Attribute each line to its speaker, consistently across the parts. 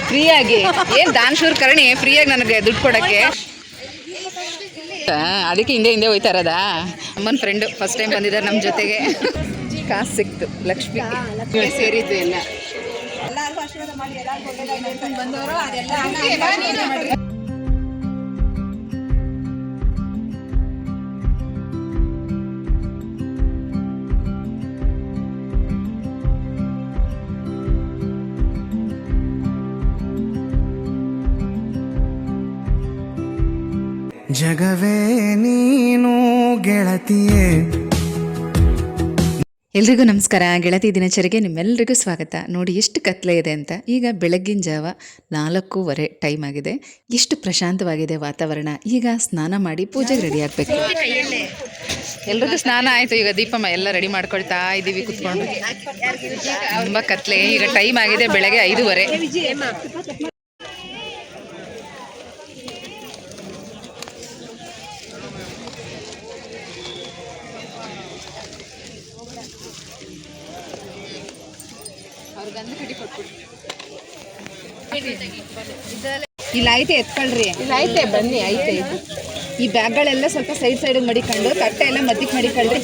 Speaker 1: ಫ್ರೀಯಾಗಿ ಏನು ದಾನಶೂರ್ ಕರ್ಣಿ ಫ್ರೀಯಾಗಿ ನನಗೆ ದುಡ್ಡು ಕೊಡೋಕ್ಕೆ. ಅದಕ್ಕೆ ಹಿಂದೆ ಹಿಂದೆ ಹೋಯ್ತಾ ಇರೋದಾ? ಅಮ್ಮನ ಫ್ರೆಂಡು ಫಸ್ಟ್ ಟೈಮ್ ಬಂದಿದ್ದಾರೆ ನಮ್ಮ ಜೊತೆಗೆ. ಕಾಸು ಸಿಕ್ತು, ಲಕ್ಷ್ಮಿ ಸೇರಿದ್ದು ಎಲ್ಲ.
Speaker 2: ಜಗವೇ ನೀನು ಗೆಳತಿಯೇ.
Speaker 3: ಎಲ್ರಿಗೂ ನಮಸ್ಕಾರ. ಗೆಳತಿ ದಿನಚರಿಗೆ ನಿಮ್ಮೆಲ್ಲರಿಗೂ ಸ್ವಾಗತ. ನೋಡಿ ಎಷ್ಟು ಕತ್ಲೆ ಇದೆ ಅಂತ. ಈಗ ಬೆಳಗ್ಗಿನ ಜಾವ 4:15 ಟೈಮ್ ಆಗಿದೆ. ಎಷ್ಟು ಪ್ರಶಾಂತವಾಗಿದೆ ವಾತಾವರಣ. ಈಗ ಸ್ನಾನ ಮಾಡಿ ಪೂಜೆಗೆ ರೆಡಿ ಆಗಬೇಕು.
Speaker 1: ಎಲ್ರಿಗೂ ಸ್ನಾನ ಆಯಿತು. ಈಗ ದೀಪಮ್ಮ ಎಲ್ಲ ರೆಡಿ ಮಾಡ್ಕೊಳ್ತಾ ಇದ್ದೀವಿ ಕುತ್ಕೊಂಡು. ತುಂಬ ಕತ್ಲೆ. ಈಗ ಟೈಮ್ ಆಗಿದೆ ಬೆಳಗ್ಗೆ 5:15. ಇಲ್ಲ ಐತೆ, ಎತ್ಕೊಳ್ರಿ. ಇಲ್ಲ ಐತೆ, ಬನ್ನಿ. ಐತೆ ಇದು. ಈ ಬ್ಯಾಗ್ಗಳೆಲ್ಲ ಸ್ವಲ್ಪ ಸೈಡ್ ಮಡಿಕೊಂಡು, ತಟ್ಟೆ ಎಲ್ಲ ಮಧ್ಯಕ್ಕೆ ಮಡಿಕೊಳ್ರಿ.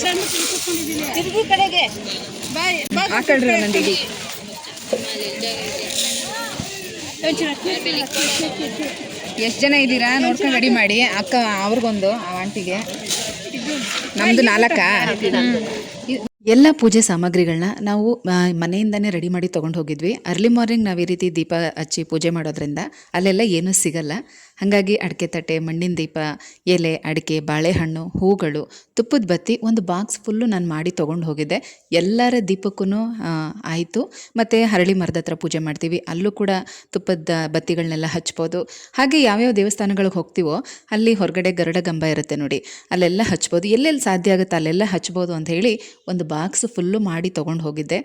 Speaker 1: ಕಡೆಗೆ ಹಾಕೊಳ್ರಿ ಒಂದೊಂದು. ಎಷ್ಟು ಜನ ಇದ್ದೀರಾ ನೋಡ್ಕೊಂಡು ರೆಡಿ ಮಾಡಿ. ಅಕ್ಕ ಅವ್ರಿಗೊಂದು, ಆ ಆಂಟಿಗೆ. ನಮ್ದು 4.
Speaker 3: ಎಲ್ಲ ಪೂಜೆ ಸಾಮಗ್ರಿಗಳನ್ನ ನಾವು ಮನೆಯಿಂದನೇ ರೆಡಿ ಮಾಡಿ ತೊಗೊಂಡು ಹೋಗಿದ್ವಿ. ಅರ್ಲಿ ಮಾರ್ನಿಂಗ್ ನಾವು ಈ ರೀತಿ ದೀಪ ಹಚ್ಚಿ ಪೂಜೆ ಮಾಡೋದ್ರಿಂದ ಅಲ್ಲೆಲ್ಲ ಏನೂ ಸಿಗಲ್ಲ. ಹಾಗಾಗಿ ಅಡಿಕೆ ತಟ್ಟೆ, ಮಣ್ಣಿನ ದೀಪ, ಎಲೆ, ಅಡಿಕೆ, ಬಾಳೆಹಣ್ಣು, ಹೂಗಳು, ತುಪ್ಪದ ಬತ್ತಿ ಒಂದು ಬಾಕ್ಸ್ ಫುಲ್ಲು ನಾನು ಮಾಡಿ ತೊಗೊಂಡು ಹೋಗಿದ್ದೆ. ಎಲ್ಲರ ದೀಪಕ್ಕೂ ಆಯಿತು. ಮತ್ತು ಹರಳಿ ಮರದ ಹತ್ರ ಪೂಜೆ ಮಾಡ್ತೀವಿ, ಅಲ್ಲೂ ಕೂಡ ತುಪ್ಪದ ಬತ್ತಿಗಳನ್ನೆಲ್ಲ ಹಚ್ಬೋದು. ಹಾಗೆ ಯಾವ್ಯಾವ ದೇವಸ್ಥಾನಗಳಿಗೆ ಹೋಗ್ತೀವೋ ಅಲ್ಲಿ ಹೊರಗಡೆ ಗರುಡ ಗಂಬ ಇರುತ್ತೆ ನೋಡಿ, ಅಲ್ಲೆಲ್ಲ ಹಚ್ಬೋದು. ಎಲ್ಲೆಲ್ಲಿ ಸಾಧ್ಯ ಆಗುತ್ತೆ ಅಲ್ಲೆಲ್ಲ ಹಚ್ಬೋದು ಅಂತ ಹೇಳಿ ಒಂದು ಬಾಕ್ಸ್ ಫುಲ್ಲು ಮಾಡಿ ತೊಗೊಂಡು ಹೋಗಿದ್ದೆ.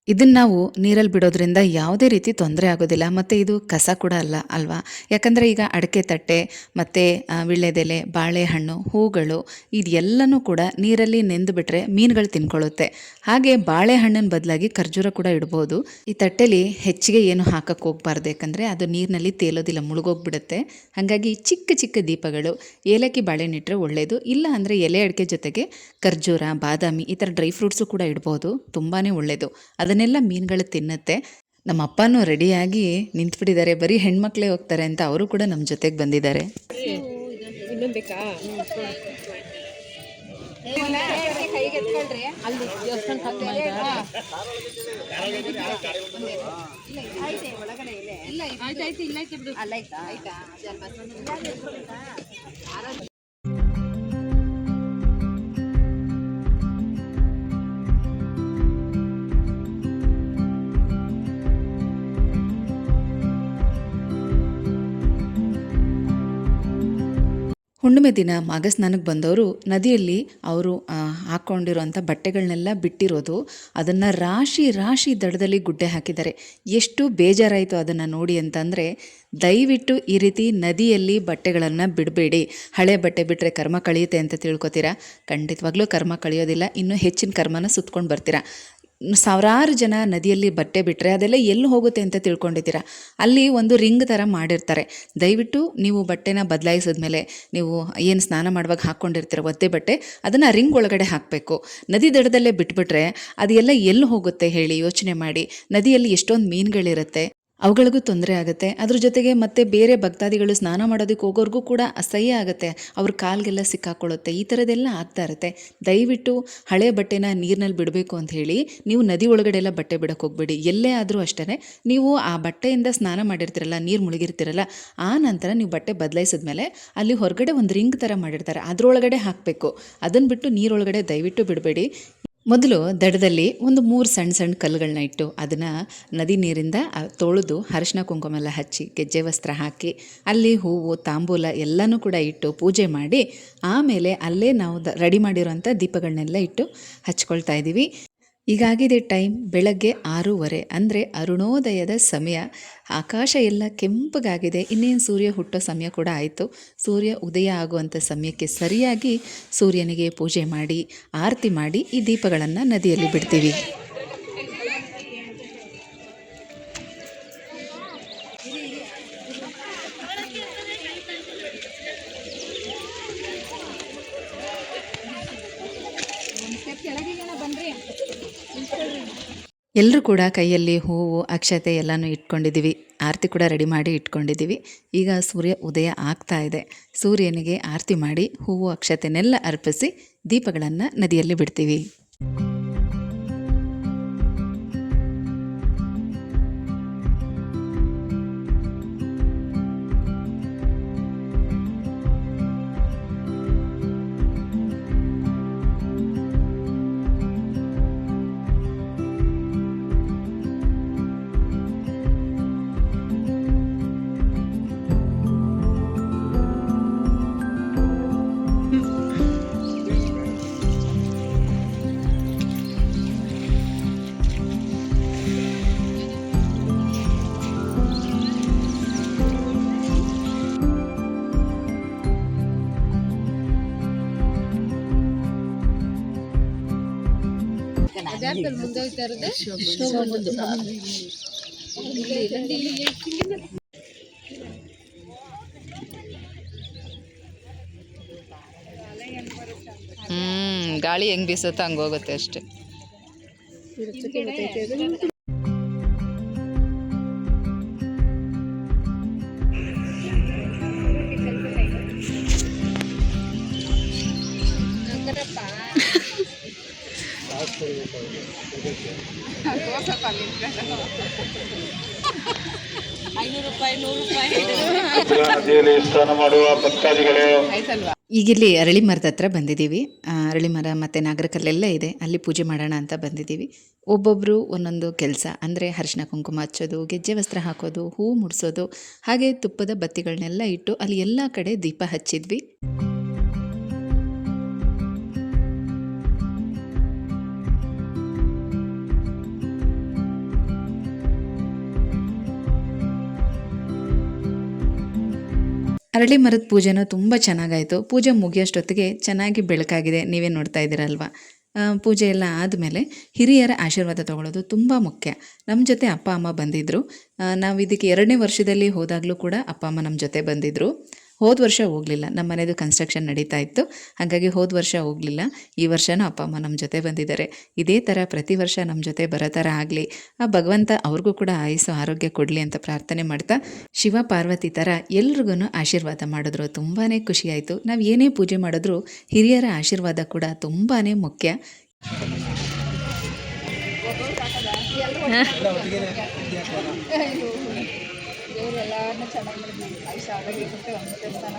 Speaker 3: ಇದನ್ನು ನಾವು ನೀರಲ್ಲಿ ಬಿಡೋದ್ರಿಂದ ಯಾವುದೇ ರೀತಿ ತೊಂದರೆ ಆಗೋದಿಲ್ಲ. ಮತ್ತು ಇದು ಕಸ ಕೂಡ ಅಲ್ವಾ. ಯಾಕಂದರೆ ಈಗ ಅಡಿಕೆ ತಟ್ಟೆ ಮತ್ತು ವೀಳ್ಯದೆಲೆ, ಬಾಳೆಹಣ್ಣು, ಹೂಗಳು ಇದೆಲ್ಲನೂ ಕೂಡ ನೀರಲ್ಲಿ ನೆಂದು ಬಿಟ್ಟರೆ ಮೀನುಗಳು ತಿನ್ಕೊಳ್ಳುತ್ತೆ. ಹಾಗೆ ಬಾಳೆಹಣ್ಣಿನ ಬದಲಾಗಿ ಖರ್ಜೂರ ಕೂಡ ಇಡ್ಬೋದು. ಈ ತಟ್ಟೆಲಿ ಹೆಚ್ಚಿಗೆ ಏನು ಹಾಕಕ್ಕೆ ಹೋಗ್ಬಾರ್ದು, ಯಾಕಂದರೆ ಅದು ನೀರಿನಲ್ಲಿ ತೇಲೋದಿಲ್ಲ, ಮುಳುಗೋಗ್ಬಿಡುತ್ತೆ. ಹಾಗಾಗಿ ಚಿಕ್ಕ ಚಿಕ್ಕ ದೀಪಗಳು, ಏಲಕ್ಕಿ ಬಾಳೆಹಣ್ಣು ಇಟ್ಟರೆ ಒಳ್ಳೆಯದು. ಇಲ್ಲ ಅಂದರೆ ಎಲೆ ಅಡಿಕೆ ಜೊತೆಗೆ ಖರ್ಜೂರ, ಬಾದಾಮಿ ಈ ಥರ ಡ್ರೈ ಫ್ರೂಟ್ಸು ಕೂಡ ಇಡ್ಬೋದು, ತುಂಬಾ ಒಳ್ಳೆಯದು. ಅದನ್ನೆಲ್ಲ ಮೀನುಗಳು ತಿನ್ನುತ್ತೆ. ನಮ್ಮ ಅಪ್ಪನೂ ರೆಡಿಯಾಗಿ ನಿಂತ್ಬಿಟ್ಟಿದ್ದಾರೆ. ಬರೀ ಹೆಣ್ಮಕ್ಳೇ ಹೋಗ್ತಾರೆ ಅಂತ ಅವರು ಕೂಡ ನಮ್ಮ ಜೊತೆಗೆ ಬಂದಿದ್ದಾರೆ. ಹುಣ್ಣಿಮೆ ದಿನ ಮಾಘಸ್ನಾನಕ್ಕೆ ಬಂದವರು ನದಿಯಲ್ಲಿ ಅವರು ಹಾಕ್ಕೊಂಡಿರೋಂಥ ಬಟ್ಟೆಗಳನ್ನೆಲ್ಲ ಬಿಟ್ಟಿರೋದು, ಅದನ್ನು ರಾಶಿ ದಡದಲ್ಲಿ ಗುಡ್ಡೆ ಹಾಕಿದ್ದಾರೆ. ಎಷ್ಟು ಬೇಜಾರಾಯಿತು ಅದನ್ನು ನೋಡಿ ಅಂತಂದರೆ, ದಯವಿಟ್ಟು ಈ ರೀತಿ ನದಿಯಲ್ಲಿ ಬಟ್ಟೆಗಳನ್ನು ಬಿಡಬೇಡಿ. ಹಳೆ ಬಟ್ಟೆ ಬಿಟ್ಟರೆ ಕರ್ಮ ಕಳೆಯುತ್ತೆ ಅಂತ ತಿಳ್ಕೊತೀರಾ? ಖಂಡಿತವಾಗ್ಲೂ ಕರ್ಮ ಕಳೆಯೋದಿಲ್ಲ, ಇನ್ನೂ ಹೆಚ್ಚಿನ ಕರ್ಮನ ಸುತ್ಕೊಂಡು ಬರ್ತೀರಾ. ಸಾವಿರಾರು ಜನ ನದಿಯಲ್ಲಿ ಬಟ್ಟೆ ಬಿಟ್ಟರೆ ಅದೆಲ್ಲ ಎಲ್ಲಿ ಹೋಗುತ್ತೆ ಅಂತ ತಿಳ್ಕೊಂಡಿದ್ದೀರಾ? ಅಲ್ಲಿ ಒಂದು ರಿಂಗ್ ಥರ ಮಾಡಿರ್ತಾರೆ. ದಯವಿಟ್ಟು ನೀವು ಬಟ್ಟೆನ ಬದಲಾಯಿಸಿದ್ಮೇಲೆ ನೀವು ಏನು ಸ್ನಾನ ಮಾಡುವಾಗ ಹಾಕ್ಕೊಂಡಿರ್ತೀರ ಒದ್ದೆ ಬಟ್ಟೆ, ಅದನ್ನು ರಿಂಗ್ ಒಳಗಡೆ ಹಾಕಬೇಕು. ನದಿ ದಡದಲ್ಲೇ ಬಿಟ್ಬಿಟ್ರೆ ಅದು ಎಲ್ಲ ಎಲ್ಲಿ ಹೋಗುತ್ತೆ ಹೇಳಿ? ಯೋಚನೆ ಮಾಡಿ. ನದಿಯಲ್ಲಿ ಎಷ್ಟೊಂದು ಮೀನುಗಳಿರುತ್ತೆ, ಅವುಗಳಿಗೂ ತೊಂದರೆ ಆಗುತ್ತೆ. ಅದ್ರ ಜೊತೆಗೆ ಮತ್ತೆ ಬೇರೆ ಭಕ್ತಾದಿಗಳು ಸ್ನಾನ ಮಾಡೋದಕ್ಕೆ ಹೋಗೋರ್ಗೂ ಕೂಡ ಅಸಹ್ಯ ಆಗುತ್ತೆ, ಅವ್ರ ಕಾಲ್ಗೆಲ್ಲ ಸಿಕ್ಕಾಕೊಳ್ಳುತ್ತೆ. ಈ ಥರದ್ದೆಲ್ಲ ಆಗ್ತಾ ಇರುತ್ತೆ. ದಯವಿಟ್ಟು ಹಳೆ ಬಟ್ಟೆನ ನೀರಿನಲ್ಲಿ ಬಿಡಬೇಕು ಅಂತ ಹೇಳಿ ನೀವು ನದಿ ಒಳಗಡೆ ಎಲ್ಲ ಬಟ್ಟೆ ಬಿಡೋಕ್ಕೆ ಹೋಗ್ಬೇಡಿ. ಎಲ್ಲೇ ಆದರೂ ಅಷ್ಟೇ, ನೀವು ಆ ಬಟ್ಟೆಯಿಂದ ಸ್ನಾನ ಮಾಡಿರ್ತೀರಲ್ಲ, ನೀರು ಮುಳುಗಿರ್ತೀರಲ್ಲ, ಆ ನಂತರ ನೀವು ಬಟ್ಟೆ ಬದಲಾಯಿಸಿದ್ಮೇಲೆ ಅಲ್ಲಿ ಹೊರಗಡೆ ಒಂದು ರಿಂಗ್ ಥರ ಮಾಡಿರ್ತಾರೆ, ಅದರೊಳಗಡೆ ಹಾಕಬೇಕು. ಅದನ್ನು ಬಿಟ್ಟು ನೀರೊಳಗಡೆ ದಯವಿಟ್ಟು ಬಿಡಬೇಡಿ. ಮೊದಲು ದಡದಲ್ಲಿ ಒಂದು 3 ಸಣ್ಣ ಕಲ್ಲುಗಳನ್ನ ಇಟ್ಟು ಅದನ್ನು ನದಿ ನೀರಿಂದ ತೊಳೆದು ಅರಿಶಿನ ಕುಂಕುಮ ಎಲ್ಲ ಹಚ್ಚಿ ಗೆಜ್ಜೆ ವಸ್ತ್ರ ಹಾಕಿ ಅಲ್ಲಿ ಹೂವು ತಾಂಬೂಲ ಎಲ್ಲನೂ ಕೂಡ ಇಟ್ಟು ಪೂಜೆ ಮಾಡಿ ಆಮೇಲೆ ಅಲ್ಲೇ ನಾವು ರೆಡಿ ಮಾಡಿರೋಂಥ ದೀಪಗಳನ್ನೆಲ್ಲ ಇಟ್ಟು ಹಚ್ಕೊಳ್ತಾ ಇದ್ದೀವಿ. ಈಗಾಗಿದೆ ಟೈಮ್ ಬೆಳಗ್ಗೆ 6:15, ಅಂದರೆ ಅರುಣೋದಯದ ಸಮಯ. ಆಕಾಶ ಎಲ್ಲ ಕೆಂಪಗಾಗಿದೆ. ಇನ್ನೇನು ಸೂರ್ಯ ಹುಟ್ಟೋ ಸಮಯ ಕೂಡ ಆಯಿತು. ಸೂರ್ಯ ಉದಯ ಆಗುವಂಥ ಸಮಯಕ್ಕೆ ಸರಿಯಾಗಿ ಸೂರ್ಯನಿಗೆ ಪೂಜೆ ಮಾಡಿ ಆರತಿ ಮಾಡಿ ಈ ದೀಪಗಳನ್ನು ನದಿಯಲ್ಲಿ ಬಿಡ್ತೀವಿ. ಎಲ್ಲರೂ ಕೂಡ ಕೈಯಲ್ಲಿ ಹೂವು ಅಕ್ಷತೆ ಎಲ್ಲನೂ ಇಟ್ಕೊಂಡಿದ್ದೀವಿ. ಆರತಿ ಕೂಡ ರೆಡಿ ಮಾಡಿ ಇಟ್ಕೊಂಡಿದ್ದೀವಿ. ಈಗ ಸೂರ್ಯ ಉದಯ ಆಗ್ತಾ ಇದೆ. ಸೂರ್ಯನಿಗೆ ಆರತಿ ಮಾಡಿ ಹೂವು ಅಕ್ಷತೆನೆಲ್ಲ ಅರ್ಪಿಸಿ ದೀಪಗಳನ್ನು ನದಿಯಲ್ಲಿ ಬಿಡ್ತೀವಿ. ಗಾಳಿ ಹೆಂಗ್ ಬೀಸುತ್ತೋ ಹಂಗೆ ಹೋಗುತ್ತೆ ಅಷ್ಟೇ. ಈಗಿಲ್ಲಿ ಅರಳಿ ಮರದ ಹತ್ರ ಬಂದಿದ್ದೀವಿ. ಅರಳಿ ಮರ ಮತ್ತು ನಾಗರಕಲ್ಲೆಲ್ಲ ಇದೆ, ಅಲ್ಲಿ ಪೂಜೆ ಮಾಡೋಣ ಅಂತ ಬಂದಿದ್ದೀವಿ. ಒಬ್ಬೊಬ್ಬರು ಒಂದೊಂದು ಕೆಲಸ, ಅಂದರೆ ಅರಿಶಿನ ಕುಂಕುಮ ಹಚ್ಚೋದು, ಗೆಜ್ಜೆ ವಸ್ತ್ರ ಹಾಕೋದು, ಹೂವು ಮುಡಿಸೋದು, ಹಾಗೆ ತುಪ್ಪದ ಬತ್ತಿಗಳನ್ನೆಲ್ಲ ಇಟ್ಟು ಅಲ್ಲಿ ಎಲ್ಲ ಕಡೆ ದೀಪ ಹಚ್ಚಿದ್ವಿ. ಅರಳಿ ಮರದ ಪೂಜೆನೂ ತುಂಬ ಚೆನ್ನಾಗಾಯಿತು. ಪೂಜೆ ಮುಗಿಯೋಷ್ಟೊತ್ತಿಗೆ ಚೆನ್ನಾಗಿ ಬೆಳಕಾಗಿದೆ, ನೀವೇ ನೋಡ್ತಾ ಇದ್ದೀರಲ್ವ. ಪೂಜೆ ಎಲ್ಲ ಆದಮೇಲೆ ಹಿರಿಯರ ಆಶೀರ್ವಾದ ತೊಗೊಳ್ಳೋದು ತುಂಬ ಮುಖ್ಯ. ನಮ್ಮ ಜೊತೆ ಅಪ್ಪ ಅಮ್ಮ ಬಂದಿದ್ದರು. ನಾವು ಇದಕ್ಕೆ 2ನೇ ವರ್ಷದಲ್ಲಿ ಹೋದಾಗಲೂ ಕೂಡ ಅಪ್ಪ ಅಮ್ಮ ನಮ್ಮ ಜೊತೆ ಬಂದಿದ್ದರು. ಹೋದ ವರ್ಷ ಹೋಗಲಿಲ್ಲ, ನಮ್ಮ ಮನೆಯದು ಕನ್ಸ್ಟ್ರಕ್ಷನ್ ನಡೀತಾ ಇತ್ತು, ಹಾಗಾಗಿ ಹೋದ ವರ್ಷ ಹೋಗಲಿಲ್ಲ. ಈ ವರ್ಷವೂ ಅಪ್ಪ ಅಮ್ಮ ನಮ್ಮ ಜೊತೆ ಬಂದಿದ್ದಾರೆ. ಇದೇ ಥರ ಪ್ರತಿ ವರ್ಷ ನಮ್ಮ ಜೊತೆ ಬರೋ ಥರ ಆಗಲಿ, ಆ ಭಗವಂತ ಅವ್ರಿಗೂ ಕೂಡ ಆಯುಸ್ಸು ಆರೋಗ್ಯ ಕೊಡಲಿ ಅಂತ ಪ್ರಾರ್ಥನೆ ಮಾಡ್ತಾ, ಶಿವ ಪಾರ್ವತಿ ಥರ ಎಲ್ರಿಗೂ ಆಶೀರ್ವಾದ ಮಾಡಿದ್ರು. ತುಂಬಾ ಖುಷಿಯಾಯಿತು. ನಾವು ಏನೇ ಪೂಜೆ ಮಾಡಿದ್ರೂ ಹಿರಿಯರ ಆಶೀರ್ವಾದ ಕೂಡ ತುಂಬಾ ಮುಖ್ಯ.
Speaker 1: ದೇವರೆಲ್ಲರನ್ನೂ ಚೆನ್ನಾಗಿ ಆಯುಷ್ಯ ಆರೋಗ್ಯ ಕೊಟ್ಟು ಒಂದು ಸ್ಥಾನ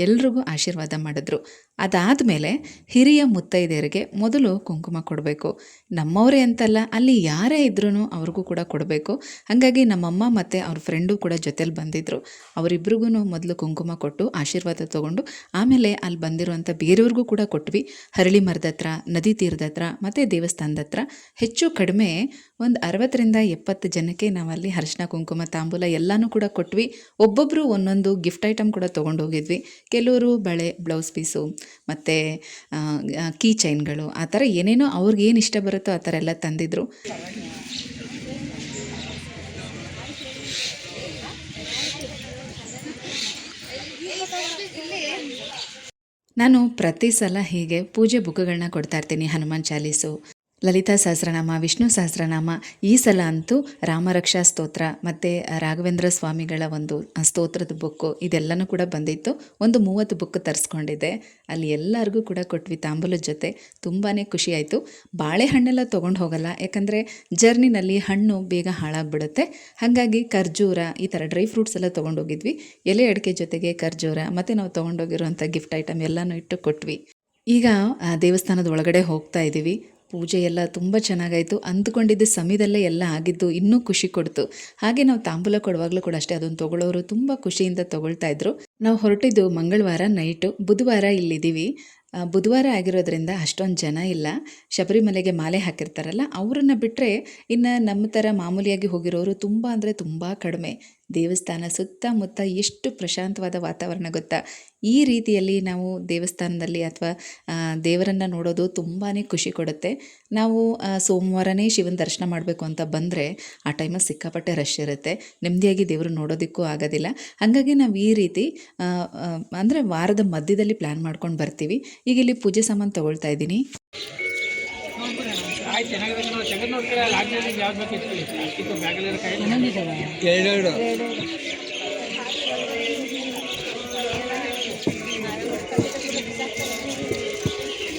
Speaker 3: ಎಲ್ರಿಗೂ ಆಶೀರ್ವಾದ ಮಾಡಿದ್ರು. ಅದಾದಮೇಲೆ ಹಿರಿಯ ಮುತ್ತೈದೆಯರಿಗೆ ಮೊದಲು ಕುಂಕುಮ ಕೊಡಬೇಕು. ನಮ್ಮವರೇ ಅಂತಲ್ಲ, ಅಲ್ಲಿ ಯಾರೇ ಇದ್ರೂ ಅವ್ರಿಗೂ ಕೂಡ ಕೊಡಬೇಕು. ಹಾಗಾಗಿ ನಮ್ಮಮ್ಮ ಮತ್ತು ಅವ್ರ ಫ್ರೆಂಡು ಕೂಡ ಜೊತೇಲಿ ಬಂದಿದ್ದರು. ಅವರಿಬ್ರಿಗೂ ಮೊದಲು ಕುಂಕುಮ ಕೊಟ್ಟು ಆಶೀರ್ವಾದ ತೊಗೊಂಡು ಆಮೇಲೆ ಅಲ್ಲಿ ಬಂದಿರುವಂಥ ಬೇರೆಯವ್ರಿಗೂ ಕೂಡ ಕೊಟ್ವಿ. ಹರಳಿ ಮರದ ಹತ್ರ, ನದಿ ತೀರದ ಹತ್ರ ಮತ್ತು ದೇವಸ್ಥಾನದ ಹತ್ರ ಹೆಚ್ಚು ಕಡಿಮೆ ಒಂದು 60ರಿಂದ 70 ಜನಕ್ಕೆ ನಾವಲ್ಲಿ ಅರಿಶಿನ ಕುಂಕುಮ ತಾಂಬೂಲ ಎಲ್ಲನೂ ಕೂಡ ಕೊಟ್ವಿ. ಒಬ್ಬೊಬ್ಬರು ಒಂದೊಂದು ಗಿಫ್ಟ್ ಐಟಮ್ ಕೂಡ ತೊಗೊಂಡು ಹೋಗಿದ್ವಿ. ಕೆಲವರು ಬಳೆ, ಬ್ಲೌಸ್ ಪೀಸು ಮತ್ತು ಕೀ ಚೈನ್ಗಳು, ಆ ಥರ ಏನೇನೋ ಅವ್ರಿಗೇನು ಇಷ್ಟ ಬರುತ್ತೋ ಆ ಥರ ಎಲ್ಲ ತಂದಿದ್ರು. ನಾನು ಪ್ರತಿ ಸಲ ಹೀಗೆ ಪೂಜೆ ಬುಕ್ಗಳನ್ನ ಕೊಡ್ತಾ ಇರ್ತೀನಿ. ಹನುಮಾನ್ ಚಾಲೀಸು, ಲಲಿತಾ ಸಹಸ್ರನಾಮ, ವಿಷ್ಣು ಸಹಸ್ರನಾಮ. ಈ ಸಲ ಅಂತೂ ರಾಮರಕ್ಷಾ ಸ್ತೋತ್ರ ಮತ್ತು ರಾಘವೇಂದ್ರ ಸ್ವಾಮಿಗಳ ಒಂದು ಸ್ತೋತ್ರದ ಬುಕ್ಕು ಇದೆಲ್ಲನೂ ಕೂಡ ಬಂದಿತ್ತು. ಒಂದು 30 ಬುಕ್ ತರಿಸ್ಕೊಂಡಿದ್ದೆ. ಅಲ್ಲಿ ಎಲ್ಲರಿಗೂ ಕೂಡ ಕೊಟ್ವಿ ತಾಂಬೂಲದ ಜೊತೆ. ತುಂಬಾ ಖುಷಿಯಾಯಿತು. ಬಾಳೆಹಣ್ಣೆಲ್ಲ ತೊಗೊಂಡು ಹೋಗಲ್ಲ, ಯಾಕಂದರೆ ಜರ್ನಿನಲ್ಲಿ ಹಣ್ಣು ಬೇಗ ಹಾಳಾಗ್ಬಿಡುತ್ತೆ. ಹಾಗಾಗಿ ಖರ್ಜೂರ, ಈ ಥರ ಡ್ರೈ ಫ್ರೂಟ್ಸ್ ಎಲ್ಲ ತೊಗೊಂಡೋಗಿದ್ವಿ. ಎಲೆ ಅಡಿಕೆ ಜೊತೆಗೆ ಖರ್ಜೂರ ಮತ್ತು ನಾವು ತೊಗೊಂಡೋಗಿರುವಂಥ ಗಿಫ್ಟ್ ಐಟಮ್ ಎಲ್ಲನೂ ಇಟ್ಟು ಕೊಟ್ವಿ. ಈಗ ದೇವಸ್ಥಾನದ ಒಳಗಡೆ ಹೋಗ್ತಾ ಇದ್ದೀವಿ. ಪೂಜೆ ಎಲ್ಲ ತುಂಬ ಚೆನ್ನಾಗಾಯಿತು. ಅಂದ್ಕೊಂಡಿದ್ದ ಸಮಯದಲ್ಲೇ ಎಲ್ಲ ಆಗಿದ್ದು ಇನ್ನೂ ಖುಷಿ ಕೊಡ್ತು. ಹಾಗೆ ನಾವು ತಾಂಬೂಲ ಕೊಡುವಾಗಲೂ ಕೂಡ ಅಷ್ಟೇ, ಅದನ್ನು ತೊಗೊಳ್ಳೋರು ತುಂಬ ಖುಷಿಯಿಂದ ತೊಗೊಳ್ತಾ ಇದ್ರು. ನಾವು ಹೊರಟಿದ್ದು ಮಂಗಳವಾರ ನೈಟು. ಬುಧವಾರ ಇಲ್ಲಿದ್ದೀವಿ. ಬುಧವಾರ ಆಗಿರೋದ್ರಿಂದ ಅಷ್ಟೊಂದು ಜನ ಇಲ್ಲ. ಶಬರಿಮಲೆಗೆ ಮಾಲೆ ಹಾಕಿರ್ತಾರಲ್ಲ, ಅವರನ್ನು ಬಿಟ್ಟರೆ ಇನ್ನು ನಮ್ಮ ಥರ ಮಾಮೂಲಿಯಾಗಿ ಹೋಗಿರೋರು ತುಂಬ ಅಂದರೆ ತುಂಬ ಕಡಿಮೆ. ದೇವಸ್ಥಾನ ಸುತ್ತಮುತ್ತ ಎಷ್ಟು ಪ್ರಶಾಂತವಾದ ವಾತಾವರಣ ಗೊತ್ತಾ. ಈ ರೀತಿಯಲ್ಲಿ ನಾವು ದೇವಸ್ಥಾನದಲ್ಲಿ ಅಥವಾ ದೇವರನ್ನು ನೋಡೋದು ತುಂಬಾ ಖುಷಿ ಕೊಡುತ್ತೆ. ನಾವು ಸೋಮವಾರನೇ ಶಿವನ ದರ್ಶನ ಮಾಡಬೇಕು ಅಂತ ಬಂದರೆ ಆ ಟೈಮಲ್ಲಿ ಸಿಕ್ಕಾಪಟ್ಟೆ ರಶ್ ಇರುತ್ತೆ, ನೆಮ್ಮದಿಯಾಗಿ ದೇವರು ನೋಡೋದಕ್ಕೂ ಆಗೋದಿಲ್ಲ. ಹಾಗಾಗಿ ನಾವು ಈ ರೀತಿ ಅಂದರೆ ವಾರದ ಮಧ್ಯದಲ್ಲಿ ಪ್ಲ್ಯಾನ್ ಮಾಡ್ಕೊಂಡು ಬರ್ತೀವಿ. ಈಗ ಇಲ್ಲಿ ಪೂಜೆ ಸಾಮಾನು ತೊಗೊಳ್ತಾ ಇದ್ದೀನಿ.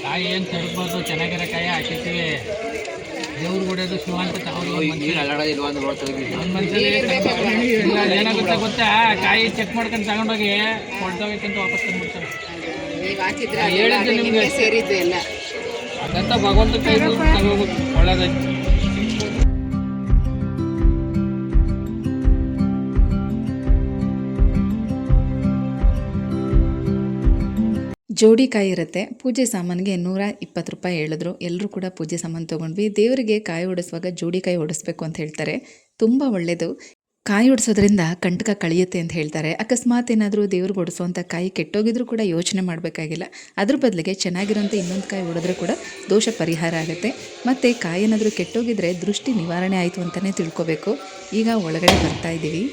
Speaker 4: ಕಾಯಿ ಏನು ತಡಬಾರ್ದು, ಚೆನ್ನಾಗಿರೋ ಕಾಯಿ ಹಾಕಿರ್ತೀವಿ. ದೇವ್ರು ಹೊಡೆಯೋದು ಶಿವ ಅಂತ ಏನಾಗುತ್ತೆ ಗೊತ್ತಾ, ಕಾಯಿ ಚೆಕ್ ಮಾಡ್ಕೊಂಡು ತಗೊಂಡೋಗಿ ಕೊಡ್ತೋಬೇಕಂತ ವಾಪಸ್ ತಂದ್ಬಿಡ್ತಾರೆ. ಹೇಳಿದ್ದು ನಿಮ್ಗೆ
Speaker 1: ಸೇರಿದ್ದು ಎಲ್ಲ
Speaker 4: ಅದಂತ ಭಗವಂತ ಕೈ ತಗೋಬೇಕು, ಒಳ್ಳೇದಾಯ್ತು.
Speaker 3: ಜೋಡಿ ಕಾಯಿ ಇರುತ್ತೆ. ಪೂಜೆ ಸಾಮಾನಿಗೆ 120 ರೂಪಾಯಿ ಹೇಳಿದ್ರು. ಎಲ್ಲರೂ ಕೂಡ ಪೂಜೆ ಸಾಮಾನು ತೊಗೊಂಡ್ವಿ. ದೇವರಿಗೆ ಕಾಯಿ ಹೊಡಿಸುವಾಗ ಜೋಡಿ ಕಾಯಿ ಹೊಡಿಸ್ಬೇಕು ಅಂತ ಹೇಳ್ತಾರೆ, ತುಂಬ ಒಳ್ಳೆಯದು. ಕಾಯಿ ಹೊಡಿಸೋದ್ರಿಂದ ಕಂಟಕ ಕಳೆಯುತ್ತೆ ಅಂತ ಹೇಳ್ತಾರೆ. ಅಕಸ್ಮಾತ್ ಏನಾದರೂ ದೇವ್ರಿಗೆ ಹೊಡಿಸೋವಂಥ ಕಾಯಿ ಕೆಟ್ಟೋಗಿದ್ರೂ ಕೂಡ ಯೋಚನೆ ಮಾಡಬೇಕಾಗಿಲ್ಲ. ಅದ್ರ ಬದಲಿಗೆ ಚೆನ್ನಾಗಿರೋಂಥ ಇನ್ನೊಂದು ಕಾಯಿ ಹೊಡೆದ್ರೂ ಕೂಡ ದೋಷ ಪರಿಹಾರ ಆಗುತ್ತೆ. ಮತ್ತು ಕಾಯಿ ಏನಾದರೂ ಕೆಟ್ಟೋಗಿದ್ರೆ ದೃಷ್ಟಿ ನಿವಾರಣೆ ಆಯಿತು ಅಂತಲೇ ತಿಳ್ಕೊಬೇಕು. ಈಗ ಒಳಗಡೆ ಬರ್ತಾ ಇದ್ದೀವಿ.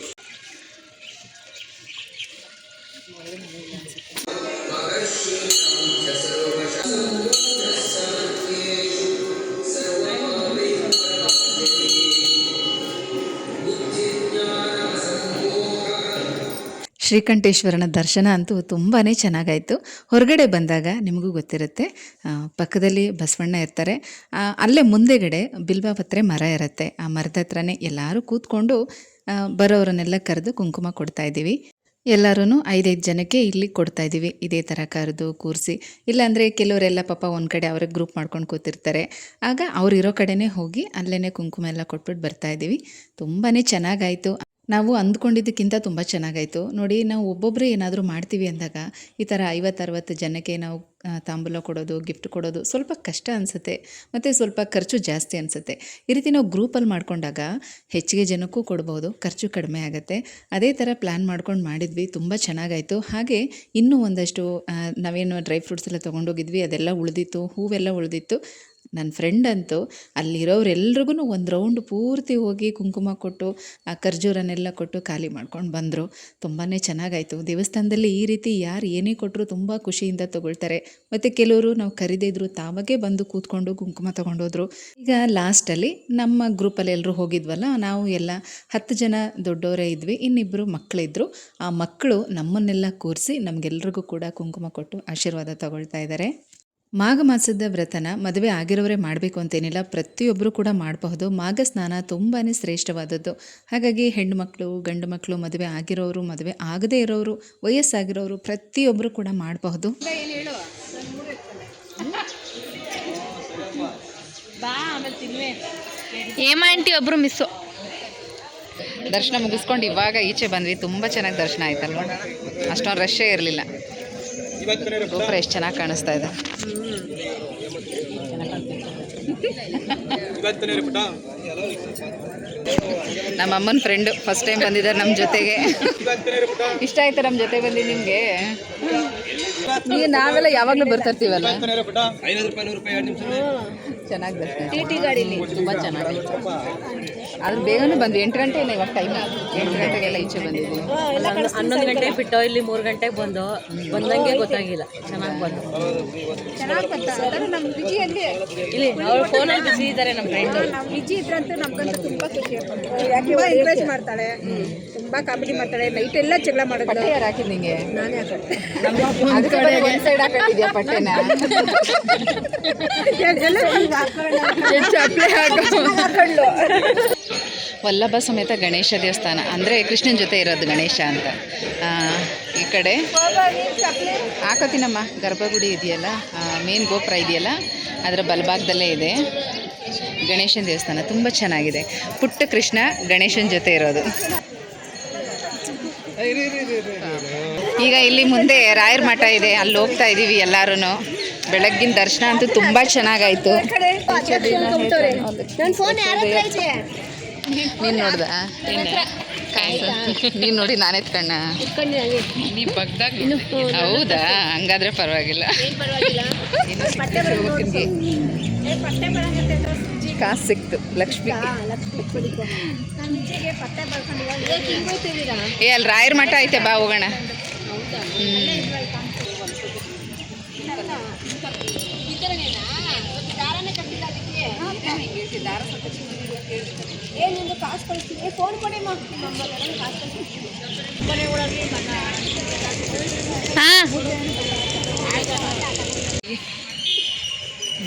Speaker 3: ಶ್ರೀಕಂಠೇಶ್ವರನ ದರ್ಶನ ಅಂತೂ ತುಂಬಾ ಚೆನ್ನಾಗಾಯಿತು. ಹೊರಗಡೆ ಬಂದಾಗ ನಿಮಗೂ ಗೊತ್ತಿರುತ್ತೆ, ಪಕ್ಕದಲ್ಲಿ ಬಸವಣ್ಣ ಇರ್ತಾರೆ, ಅಲ್ಲೇ ಮುಂದೆಗಡೆ ಬಿಲ್ವಪತ್ರೆ ಮರ ಇರುತ್ತೆ. ಆ ಮರದ ಹತ್ರನೇ ಎಲ್ಲರೂ ಕೂತ್ಕೊಂಡು ಬರೋರನ್ನೆಲ್ಲ ಕರೆದು ಕುಂಕುಮ ಕೊಡ್ತಾಯಿದ್ದೀವಿ. ಎಲ್ಲರೂ 5-5 ಜನಕ್ಕೆ ಇಲ್ಲಿ ಕೊಡ್ತಾಯಿದ್ದೀವಿ. ಇದೇ ಥರ ಕರೆದು ಕೂರಿಸಿ, ಇಲ್ಲಾಂದರೆ ಕೆಲವರೆಲ್ಲ ಪಾಪ ಒಂದು ಕಡೆ ಅವ್ರಿಗೆ ಗ್ರೂಪ್ ಮಾಡ್ಕೊಂಡು ಕೂತಿರ್ತಾರೆ. ಆಗ ಅವರಿರೋ ಕಡೆನೇ ಹೋಗಿ ಅಲ್ಲೇ ಕುಂಕುಮ ಎಲ್ಲ ಕೊಟ್ಬಿಟ್ಟು ಬರ್ತಾಯಿದ್ದೀವಿ. ತುಂಬಾ ಚೆನ್ನಾಗಾಯಿತು. ನಾವು ಅಂದ್ಕೊಂಡಿದ್ದಕ್ಕಿಂತ ತುಂಬ ಚೆನ್ನಾಗಾಯಿತು ನೋಡಿ. ನಾವು ಒಬ್ಬೊಬ್ಬರೇ ಏನಾದರೂ ಮಾಡ್ತೀವಿ ಅಂದಾಗ ಈ ಥರ 50-60 ಜನಕ್ಕೆ ನಾವು ತಾಂಬೂಲ ಕೊಡೋದು, ಗಿಫ್ಟ್ ಕೊಡೋದು ಸ್ವಲ್ಪ ಕಷ್ಟ ಅನಿಸುತ್ತೆ, ಮತ್ತು ಸ್ವಲ್ಪ ಖರ್ಚು ಜಾಸ್ತಿ ಅನಿಸುತ್ತೆ. ಈ ರೀತಿ ನಾವು ಗ್ರೂಪಲ್ಲಿ ಮಾಡ್ಕೊಂಡಾಗ ಹೆಚ್ಚಿಗೆ ಜನಕ್ಕೂ ಕೊಡ್ಬೋದು, ಖರ್ಚು ಕಡಿಮೆ ಆಗುತ್ತೆ. ಅದೇ ಥರ ಪ್ಲ್ಯಾನ್ ಮಾಡ್ಕೊಂಡು ಮಾಡಿದ್ವಿ, ತುಂಬ ಚೆನ್ನಾಗಾಯಿತು. ಹಾಗೆ ಇನ್ನೂ ಒಂದಷ್ಟು ನಾವೇನು ಡ್ರೈ ಫ್ರೂಟ್ಸ್ ಎಲ್ಲ ತೊಗೊಂಡೋಗಿದ್ವಿ, ಅದೆಲ್ಲ ಉಳಿದಿತ್ತು, ಹೂವೆಲ್ಲ ಉಳಿದಿತ್ತು. ನನ್ನ ಫ್ರೆಂಡ್ ಅಂತೂ ಅಲ್ಲಿರೋರೆಲ್ರಿಗೂ ಒಂದು ರೌಂಡ್ ಪೂರ್ತಿ ಹೋಗಿ ಕುಂಕುಮ ಕೊಟ್ಟು ಆ ಖರ್ಜೂರನ್ನೆಲ್ಲ ಕೊಟ್ಟು ಖಾಲಿ ಮಾಡ್ಕೊಂಡು ಬಂದರು. ತುಂಬಾ ಚೆನ್ನಾಗಾಯಿತು. ದೇವಸ್ಥಾನದಲ್ಲಿ ಈ ರೀತಿ ಯಾರು ಏನೇ ಕೊಟ್ಟರು ತುಂಬ ಖುಷಿಯಿಂದ ತೊಗೊಳ್ತಾರೆ. ಮತ್ತು ಕೆಲವರು ನಾವು ಕರೀದಿದ್ರು ತಾವಾಗೇ ಬಂದು ಕೂತ್ಕೊಂಡು ಕುಂಕುಮ ತೊಗೊಂಡೋದ್ರು. ಈಗ ಲಾಸ್ಟಲ್ಲಿ ನಮ್ಮ ಗ್ರೂಪಲ್ಲಿ ಎಲ್ಲರೂ ಹೋಗಿದ್ವಲ್ಲ, ನಾವು ಎಲ್ಲ 10 ಜನ ದೊಡ್ಡವರೇ ಇದ್ವಿ, ಇನ್ನಿಬ್ಬರು ಮಕ್ಕಳಿದ್ರು. ಆ ಮಕ್ಕಳು ನಮ್ಮನ್ನೆಲ್ಲ ಕೂರಿಸಿ ನಮಗೆಲ್ರಿಗೂ ಕೂಡ ಕುಂಕುಮ ಕೊಟ್ಟು ಆಶೀರ್ವಾದ ತಗೊಳ್ತಾ ಇದ್ದಾರೆ. ಮಾಘ ಮಾಸದ ವ್ರತನ ಮದುವೆ ಆಗಿರೋರೇ ಮಾಡಬೇಕು ಅಂತೇನಿಲ್ಲ, ಪ್ರತಿಯೊಬ್ಬರು ಕೂಡ ಮಾಡಬಹುದು. ಮಾಘ ಸ್ನಾನ ತುಂಬಾ ಶ್ರೇಷ್ಠವಾದದ್ದು. ಹಾಗಾಗಿ ಹೆಣ್ಣುಮಕ್ಕಳು, ಗಂಡು ಮಕ್ಕಳು, ಮದುವೆ ಆಗಿರೋರು, ಮದುವೆ ಆಗದೇ ಇರೋರು, ವಯಸ್ಸಾಗಿರೋರು ಪ್ರತಿಯೊಬ್ಬರು ಕೂಡ ಮಾಡಬಹುದು.
Speaker 1: ಏಮಾಂಟಿ ಒಬ್ಬರು ಮಿಸ್ಸು. ದರ್ಶನ ಮುಗಿಸ್ಕೊಂಡು ಇವಾಗ ಈಚೆ ಬಂದ್ವಿ. ತುಂಬ ಚೆನ್ನಾಗಿ ದರ್ಶನ ಆಯ್ತಲ್ವ, ಅಷ್ಟೊಂದು ರಶ್ಶೇ ಇರಲಿಲ್ಲ. ಗೋಪುರ ಎಷ್ಟು ಚೆನ್ನಾಗಿ ಕಾಣಿಸ್ತಾ ಇದೆ. ನಮ್ಮ ಅಮ್ಮನ ಫ್ರೆಂಡು ಫಸ್ಟ್ ಟೈಮ್ ಬಂದಿದ್ದಾರೆ ನಮ್ಮ ಜೊತೆಗೆ. ಇಷ್ಟ ಆಯ್ತು ನಮ್ಮ ಜೊತೆ ಬಂದು ನಿಮಗೆ? ಈಗ ನಾವೆಲ್ಲ ಯಾವಾಗಲೂ ಬರ್ತಿರ್ತೀವಲ್ಲ. ಚೆನ್ನಾಗಿ ದರ್ಶನ, ಟಿ ಗಾಡೀಲಿ ತುಂಬ ಚೆನ್ನಾಗಿತ್ತು. ಆದ್ರೆ ಬೇಗನೆ ಬಂದ್ವಿ, 8 ಗಂಟೆ ಇಲ್ಲ ಇವಾಗ ಟೈಮ್. 8 ಗಂಟೆಗೆಲ್ಲ ಈಚೆ ಬಂದಿದ್ವಿ.
Speaker 5: 11 ಗಂಟೆಗೆ ಬಿಟ್ಟು ಇಲ್ಲಿ 3 ಗಂಟೆಗೆ ಬಂದಂಗೆ ಗೊತ್ತಾಗಿಲ್ಲ. ಚೆನ್ನಾಗಿ ಬಂದು
Speaker 1: ನಮ್ಮ ವಿಜಿಯಲ್ಲಿ
Speaker 5: ಇಲ್ಲಿ ಅವ್ರು ಫೋನಲ್ಲಿ ಬಿಸಿ ಇದ್ದಾರೆ. ನಮ್ಮ ಫ್ರೆಂಡ್
Speaker 1: ವಿಜಿ ಇದ್ರಂತೂ ನಮ್ಗಂತೂ ತುಂಬ ಖುಷಿ. ಯಾಕೆ ಎಂಕರೇಜ್ ಮಾಡ್ತಾಳೆ, ತುಂಬ ಕಾಮಿಡಿ ಮಾಡ್ತಾಳೆ. ನೈಟ್ ಎಲ್ಲ ಜಗಳ ಮಾಡೋದು. ಯಾರು ಹಾಕಿದ್ ನಿಂಗೆ? ನಾನೇ ಹಾಕಿದ್ದೆ. ಒಂದು ಸೈಡ್ ಹಾಕಿದ್ಯಾ ಪಟ್ಟೆನ? ವಲ್ಲಭ ಸಮೇತ ಗಣೇಶ ದೇವಸ್ಥಾನ ಅಂದರೆ ಕೃಷ್ಣನ ಜೊತೆ ಇರೋದು ಗಣೇಶ ಅಂತ. ಈ ಕಡೆ ಹಾಕೋತೀನಮ್ಮ, ಗರ್ಭಗುಡಿ ಇದೆಯಲ್ಲ, ಮೇನ್ ಗೋಪುರ ಇದೆಯಲ್ಲ, ಅದರ ಬಲಭಾಗದಲ್ಲೇ ಇದೆ ಗಣೇಶನ ದೇವಸ್ಥಾನ. ತುಂಬ ಚೆನ್ನಾಗಿದೆ. ಪುಟ್ಟ ಕೃಷ್ಣ ಗಣೇಶನ ಜೊತೆ ಇರೋದು. ಈಗ ಇಲ್ಲಿ ಮುಂದೆ ರಾಯರ ಮಠ ಇದೆ, ಅಲ್ಲಿ ಹೋಗ್ತಾ ಇದ್ದೀವಿ ಎಲ್ಲರೂ. ಬೆಳಗ್ಗಿನ ದರ್ಶನ ಅಂತೂ ತುಂಬ ಚೆನ್ನಾಗಾಯಿತು. ನೀನು ನೋಡ್ದ ನೀನು ನೋಡಿ ನಾನು ಎತ್ಕಣ್ಣ ಹೌದಾ ಹಂಗಾದ್ರೆ ಪರವಾಗಿಲ್ಲ ಕಾಸು ಸಿಕ್ತು ಲಕ್ಷ್ಮಿ ಏ ಅಲ್ಲಿ ರಾಯರ ಮಠ ಐತೆ ಬಾ ಹೋಗೋಣ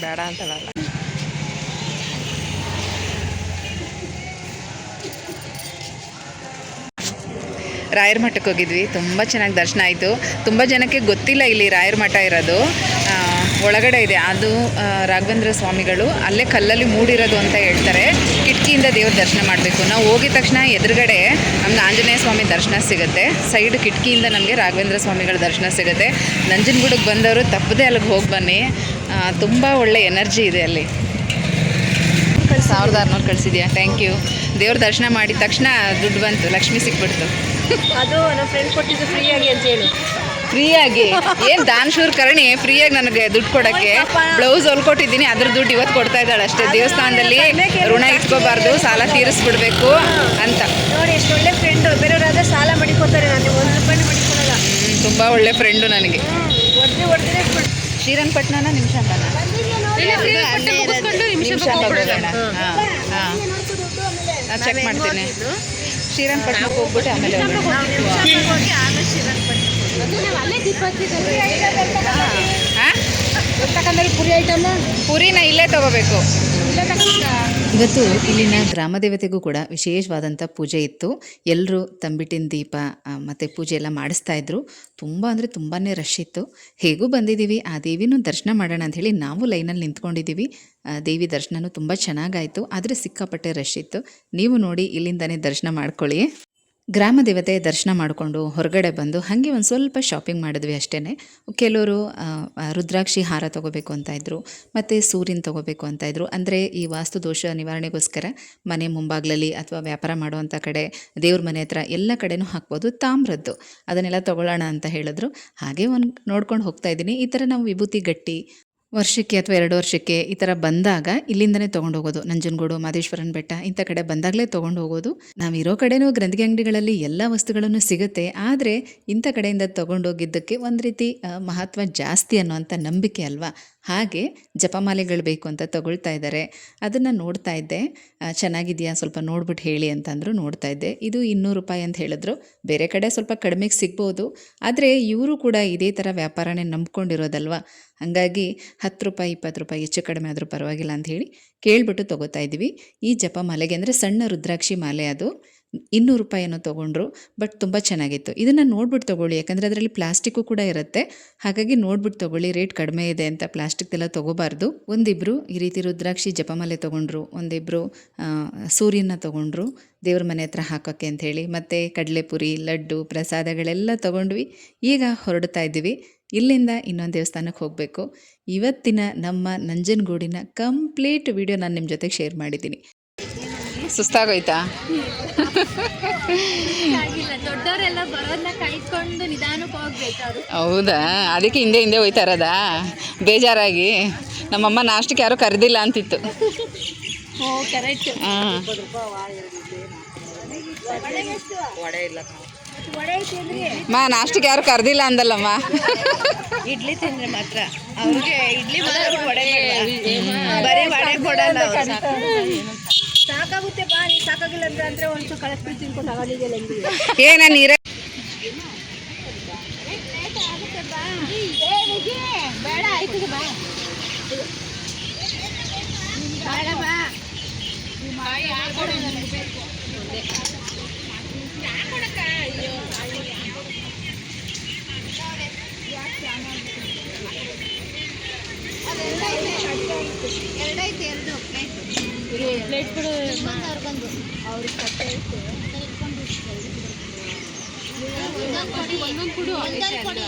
Speaker 1: ಬೇಡ ಅಂತಲ್ಲ ರಾಯರ ಮಠಕ್ಕೆ ಹೋಗಿದ್ವಿ ತುಂಬ ಚೆನ್ನಾಗಿ ದರ್ಶನ ಆಯಿತು ತುಂಬ ಜನಕ್ಕೆ ಗೊತ್ತಿಲ್ಲ ಇಲ್ಲಿ ರಾಯರ ಮಠ ಇರೋದು ಒಳಗಡೆ ಇದೆ ಅದು ರಾಘವೇಂದ್ರ ಸ್ವಾಮಿಗಳು ಅಲ್ಲೇ ಕಲ್ಲಲ್ಲಿ ಮೂಡಿರೋದು ಅಂತ ಹೇಳ್ತಾರೆ ಕಿಟಕಿಯಿಂದ ದೇವ್ರ ದರ್ಶನ ಮಾಡಬೇಕು ನಾವು ಹೋಗಿದ ತಕ್ಷಣ ಎದುರುಗಡೆ ನಮ್ಗೆ ಆಂಜನೇಯ ಸ್ವಾಮಿ ದರ್ಶನ ಸಿಗುತ್ತೆ ಸೈಡ್ ಕಿಟಕಿಯಿಂದ ನಮಗೆ ರಾಘವೇಂದ್ರ ಸ್ವಾಮಿಗಳ ದರ್ಶನ ಸಿಗುತ್ತೆ ನಂಜನಗೂಡಿಗೆ ಬಂದವರು ತಪ್ಪದೇ ಅಲ್ಲಿಗೆ ಹೋಗಿ ಬನ್ನಿ ತುಂಬ ಒಳ್ಳೆ ಎನರ್ಜಿ ಇದೆ ಅಲ್ಲಿ 1600 ಕಳಿಸಿದ್ಯಾ ಥ್ಯಾಂಕ್ ಯು ದೇವ್ರ ದರ್ಶನ ಮಾಡಿದ ತಕ್ಷಣ ದುಡ್ಡು ಬಂತು ಲಕ್ಷ್ಮಿ ಸಿಕ್ಬಿಡ್ತು
Speaker 5: ಅದು ನಮ್ಮ ಫ್ರೆಂಡ್ ಕೊಟ್ಟಿದ್ದು ಫ್ರೀಯಾಗಿ ಅಂತ ಹೇಳಿ
Speaker 1: ಫ್ರೀಯಾಗಿ ಏನು ದಾನಶೂರ್ ಕರ್ಣಿ ಫ್ರೀಯಾಗಿ ನನಗೆ ದುಡ್ಡು ಕೊಡೋಕ್ಕೆ ಬ್ಲೌಸ್ ಹೊಲ್ಕೊಟ್ಟಿದ್ದೀನಿ ಅದ್ರ ದುಡ್ಡು ಇವತ್ತು ಕೊಡ್ತಾ ಇದ್ದಾಳೆ ಅಷ್ಟೇ ದೇವಸ್ಥಾನದಲ್ಲಿ ಋಣ ಇಟ್ಕೋಬಾರ್ದು ಸಾಲ ತೀರಿಸ್ಬಿಡ್ಬೇಕು ಅಂತ
Speaker 5: ನೋಡಿ ಎಷ್ಟು ಒಳ್ಳೆ ಫ್ರೆಂಡು ಬೇರೆಯವರಾದ್ರೆ ಸಾಲ ಮಾಡಿಕೊಡ್ತಾರೆ ನಾನು 1 ರೂಪಾಯಿ ಮಾಡಿಕೊಡಲ್ಲ
Speaker 1: ತುಂಬ ಒಳ್ಳೆ ಫ್ರೆಂಡು ನನಗೆ
Speaker 5: ಹೊಡೆದ್ರೆ
Speaker 1: ಶ್ರೀರಂಗಪಟ್ಟಣನ ನಿಮಿಷಾಂಬನ ಹೋಗೋಣ ಹಾಂ ನಾನು ಚೆಕ್ ಮಾಡ್ತೀನಿ ಶ್ರೀರಂಗಪಟ್ಟಣಕ್ಕೆ ಹೋಗ್ಬಿಟ್ಟು ಆಮೇಲೆ ಪುರಿನ ಇಲ್ಲೇ ತಗೋಬೇಕು
Speaker 3: ಇವತ್ತು ಇಲ್ಲಿನ ಗ್ರಾಮ ದೇವತೆಗೂ ಕೂಡ ವಿಶೇಷವಾದಂಥ ಪೂಜೆ ಇತ್ತು ಎಲ್ಲರೂ ತಂಬಿಟ್ಟಿನ ದೀಪ ಮತ್ತು ಪೂಜೆ ಎಲ್ಲ ಮಾಡಿಸ್ತಾ ಇದ್ರು ತುಂಬ ಅಂದರೆ ತುಂಬಾ ರಶ್ ಇತ್ತು ಹೇಗೂ ಬಂದಿದ್ದೀವಿ ಆ ದೇವಿನೂ ದರ್ಶನ ಮಾಡೋಣ ಅಂಥೇಳಿ ನಾವು ಲೈನಲ್ಲಿ ನಿಂತ್ಕೊಂಡಿದ್ದೀವಿ ದೇವಿ ದರ್ಶನವೂ ತುಂಬ ಚೆನ್ನಾಗಾಯಿತು ಆದರೆ ಸಿಕ್ಕಾಪಟ್ಟೆ ರಶ್ ಇತ್ತು ನೀವು ನೋಡಿ ಇಲ್ಲಿಂದನೇ ದರ್ಶನ ಮಾಡ್ಕೊಳ್ಳಿ ಗ್ರಾಮ ದೇವತೆ ದರ್ಶನ ಮಾಡಿಕೊಂಡು ಹೊರಗಡೆ ಬಂದು ಹಾಗೆ ಒಂದು ಸ್ವಲ್ಪ ಶಾಪಿಂಗ್ ಮಾಡಿದ್ವಿ ಅಷ್ಟೇ ಕೆಲವರು ರುದ್ರಾಕ್ಷಿ ಹಾರ ತೊಗೋಬೇಕು ಅಂತ ಇದ್ರು ಮತ್ತು ಸೂರ್ಯನ ತೊಗೋಬೇಕು ಅಂತ ಇದ್ರು ಅಂದರೆ ಈ ವಾಸ್ತು ದೋಷ ನಿವಾರಣೆಗೋಸ್ಕರ ಮನೆ ಮುಂಭಾಗ್ಲಲ್ಲಿ ಅಥವಾ ವ್ಯಾಪಾರ ಮಾಡುವಂಥ ಕಡೆ ದೇವ್ರ ಮನೆ ಹತ್ರ ಎಲ್ಲ ಕಡೆನೂ ಹಾಕ್ಬೋದು ತಾಮ್ರದ್ದು ಅದನ್ನೆಲ್ಲ ತೊಗೊಳ್ಳೋಣ ಅಂತ ಹೇಳಿದ್ರು ಹಾಗೆ ಒಂದು ನೋಡ್ಕೊಂಡು ಹೋಗ್ತಾ ಇದ್ದೀನಿ ಈ ಥರ ನಾವು ವಿಭೂತಿ ಗಟ್ಟಿ ವರ್ಷಕ್ಕೆ ಅಥವಾ 2 ವರ್ಷಕ್ಕೆ ಈ ಥರ ಬಂದಾಗ ಇಲ್ಲಿಂದನೇ ತೊಗೊಂಡು ಹೋಗೋದು ನಂಜನಗೂಡು ಮಾದೇಶ್ವರನ ಬೆಟ್ಟ ಇಂಥ ಕಡೆ ಬಂದಾಗಲೇ ತೊಗೊಂಡು ಹೋಗೋದು ನಾವಿರೋ ಕಡೆನೂ ಗ್ರಂಥಿಗೆ ಅಂಗಡಿಗಳಲ್ಲಿ ಎಲ್ಲ ವಸ್ತುಗಳನ್ನು ಸಿಗುತ್ತೆ ಆದರೆ ಇಂಥ ಕಡೆಯಿಂದ ತೊಗೊಂಡೋಗಿದ್ದಕ್ಕೆ ಒಂದು ರೀತಿ ಮಹತ್ವ ಜಾಸ್ತಿ ಅನ್ನೋವಂಥ ನಂಬಿಕೆ ಅಲ್ವಾ ಹಾಗೆ ಜಪಮಾಲೆಗಳು ಬೇಕು ಅಂತ ತಗೊಳ್ತಾ ಇದ್ದಾರೆ ಅದನ್ನು ನೋಡ್ತಾ ಇದ್ದೆ ಚೆನ್ನಾಗಿದೆಯಾ ಸ್ವಲ್ಪ ನೋಡ್ಬಿಟ್ಟು ಹೇಳಿ ಅಂತಂದರು ನೋಡ್ತಾ ಇದ್ದೆ ಇದು 200 ರೂಪಾಯಿ ಅಂತ ಹೇಳಿದ್ರು ಬೇರೆ ಕಡೆ ಸ್ವಲ್ಪ ಕಡಿಮೆಗೆ ಸಿಗ್ಬೋದು ಆದರೆ ಇವರು ಕೂಡ ಇದೇ ಥರ ವ್ಯಾಪಾರನೇ ನಂಬ್ಕೊಂಡಿರೋದಲ್ವ ಹಾಗಾಗಿ 10 ರೂಪಾಯಿ 20 ರೂಪಾಯಿ ಹೆಚ್ಚು ಕಡಿಮೆ ಆದರೂ ಪರವಾಗಿಲ್ಲ ಅಂತ ಹೇಳಿ ಕೇಳಿಬಿಟ್ಟು ತೊಗೋತಾ ಇದ್ದೀವಿ ಈ ಜಪಮಾಲೆಗೆ ಅಂದರೆ ಸಣ್ಣ ರುದ್ರಾಕ್ಷಿ ಮಾಲೆ ಅದು 200 ರೂಪಾಯಿನೂ ತೊಗೊಂಡ್ರು ಬಟ್ ತುಂಬ ಚೆನ್ನಾಗಿತ್ತು ಇದನ್ನು ನೋಡ್ಬಿಟ್ಟು ತೊಗೊಳ್ಳಿ ಯಾಕಂದರೆ ಅದರಲ್ಲಿ ಪ್ಲಾಸ್ಟಿಕ್ಕು ಕೂಡ ಇರುತ್ತೆ ಹಾಗಾಗಿ ನೋಡ್ಬಿಟ್ಟು ತೊಗೊಳ್ಳಿ ರೇಟ್ ಕಡಿಮೆ ಇದೆ ಅಂತ ಪ್ಲಾಸ್ಟಿಕ್ದೆಲ್ಲ ತೊಗೋಬಾರ್ದು ಒಂದಿಬ್ಬರು ಈ ರೀತಿ ರುದ್ರಾಕ್ಷಿ ಜಪಮಾಲೆ ತೊಗೊಂಡ್ರು ಒಂದಿಬ್ಬರು ಸೂರ್ಯನ ತೊಗೊಂಡ್ರು ದೇವ್ರ ಮನೆ ಹತ್ರ ಹಾಕೋಕ್ಕೆ ಅಂಥೇಳಿ ಮತ್ತು ಕಡಲೆಪುರಿ ಲಡ್ಡು ಪ್ರಸಾದಗಳೆಲ್ಲ ತೊಗೊಂಡ್ವಿ ಈಗ ಹೊರಡ್ತಾ ಇದ್ದೀವಿ ಇಲ್ಲಿಂದ ಇನ್ನೊಂದು ದೇವಸ್ಥಾನಕ್ಕೆ ಹೋಗಬೇಕು ಇವತ್ತಿನ ನಮ್ಮ ನಂಜನಗೂಡಿನ ಕಂಪ್ಲೀಟ್ ವಿಡಿಯೋ ನಾನು ನಿಮ್ಮ ಜೊತೆಗೆ ಶೇರ್ ಮಾಡಿದ್ದೀನಿ
Speaker 1: ಸುಸ್ತಾಗೋಯ್ತಾ
Speaker 6: ದೊಡ್ಡವರೆಲ್ಲ ಬರೋದನ್ನ ಕಾಯ್ಕೊಂಡು ನಿಧಾನಕ್ಕೆ ಹೋಗ್ಬೇಕು
Speaker 1: ಹೌದಾ ಅದಕ್ಕೆ ಹಿಂದೆ ಹೋಯ್ತಾ ಇರೋದಾ ಬೇಜಾರಾಗಿ ನಮ್ಮಮ್ಮ ನಾಷ್ಟಕ್ಕೆ ಯಾರೂ ಕರೆದಿಲ್ಲ ಅಂತಿತ್ತು ಹಾಂ ನಾಷ್ಟಕ್ಕೆ ಯಾರು ಕರೆದಿಲ್ಲ ಅಂದಲ್ಲಮ್ಮ
Speaker 5: ಇಡ್ಲಿ ತಿಂದ್ರೆ ಮಾತ್ರ ಅವ್ರಿಗೆ ಇಡ್ಲಿ ಬರೀ ವಡೆ ಕೊಡಲ್ಲ ಸಾಕಾಗುತ್ತೆ ಬಾ ನೀ ಸಾಕಾಗಿಲ್ಲ ಅಂದ್ರೆ ಒಂಚೂರು ಕಳಿಸ್ಬಿಟ್ಟು ತಿನ್ಕೊಂಡು ಆಗೋದಿದೆಯಲ್ಲ
Speaker 1: ಏನ ನೀರೇ
Speaker 6: ಬೇಡ ಆಯ್ತು ಬಾ ಬೇಡ ಬಾ ಎರಡೈತೆ 2 ಪ್ಲೇಟ್ ಕೊಡು ಅವ್ರಿಗೊಂದು ಅವ್ರಿಗೆ ಕಟ್ಟೆ ಐತೆ ಒಂದೊಂದು ಕೊಡು ತಗೊಳ್ಳಿ